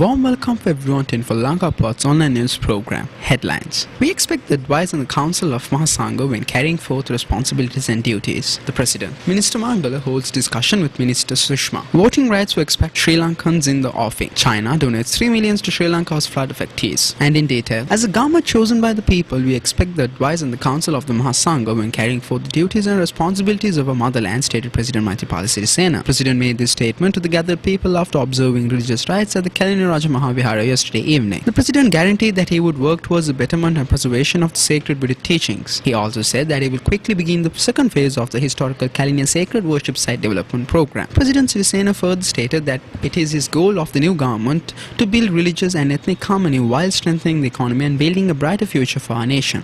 Warm welcome for everyone to LANKAPUVATH's online news program. Headlines. We expect the advice and the counsel of Mahasangha when carrying forth responsibilities and duties. The President. Minister Mangala holds discussion with Minister Sushma. Voting rights we expect Sri Lankans in the offing. China donates 3 million to Sri Lanka's flood affectees. And in detail, as a government chosen by the people, we expect the advice and the counsel of the Mahasangha when carrying forth the duties and responsibilities of our motherland, stated President Maithripala Sirisena. The President made this statement to the gathered people after observing religious rites at the Raja Mahavihara yesterday evening. The President guaranteed that he would work towards the betterment and preservation of the sacred Buddhist teachings. He also said that he will quickly begin the second phase of the historical Kaliniya Sacred Worship Site Development Program. President Sirisena further stated that it is his goal of the new government to build religious and ethnic harmony while strengthening the economy and building a brighter future for our nation.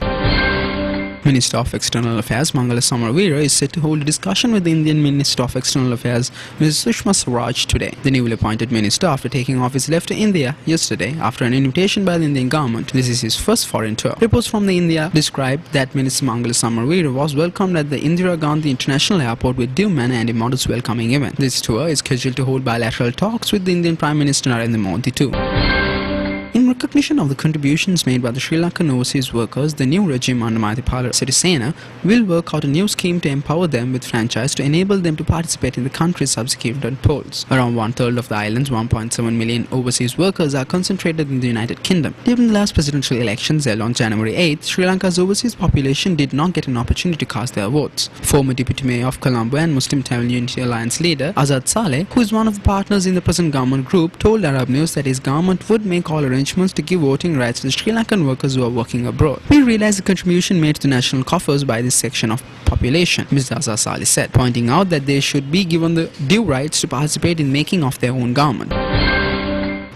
Minister of External Affairs Mangala Samaraweera is set to hold a discussion with the Indian Minister of External Affairs Ms. Sushma Swaraj today. The newly appointed minister, after taking office, left India yesterday after an invitation by the Indian government. This is his first foreign tour. Reports from the India described that Minister Mangala Samaraweera was welcomed at the Indira Gandhi International Airport with due manner and a modest welcoming event. This tour is scheduled to hold bilateral talks with the Indian Prime Minister Narendra Modi too. In recognition of the contributions made by the Sri Lankan overseas workers, the new regime under Maithripala Sirisena will work out a new scheme to empower them with franchise to enable them to participate in the country's subsequent polls. Around one-third of the island's 1.7 million overseas workers are concentrated in the United Kingdom. During the last presidential elections held on January 8th, Sri Lanka's overseas population did not get an opportunity to cast their votes. Former Deputy Mayor of Colombo and Muslim Tamil Unity Alliance leader Azad Saleh, who is one of the partners in the present government group, told Arab News that his government would make all arrangements to give voting rights to the Sri Lankan workers who are working abroad. We realize the contribution made to the national coffers by this section of population, Mr. Azad Saleh said, pointing out that they should be given the due rights to participate in making of their own government.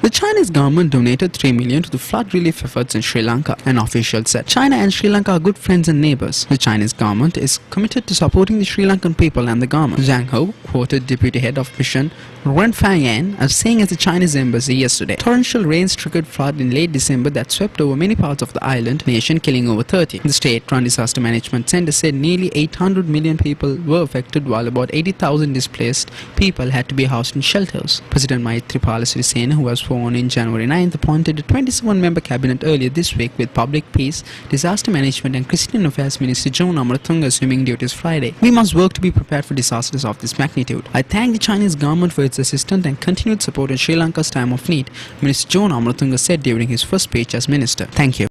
The Chinese government donated 3 million to the flood relief efforts in Sri Lanka. An official said China and Sri Lanka are good friends and neighbors. The Chinese government is committed to supporting the Sri Lankan people and the government. Zhang Ho quoted Deputy Head of Mission Ren Fang-Yan as saying at the Chinese embassy yesterday, torrential rains triggered flood in late December that swept over many parts of the island nation, killing over 30. The state-run disaster management center said nearly 800 million people were affected, while about 80,000 displaced people had to be housed in shelters. President Maithripala Sirisena, who was sworn in January 9th, appointed a 27-member cabinet earlier this week with Public Peace, Disaster Management and Christian Affairs Minister John Amarathunga assuming duties Friday. We must work to be prepared for disasters of this magnitude. I thank the Chinese government for its assistance and continued support in Sri Lanka's time of need, Minister John Amarathunga said during his first speech as minister. Thank you.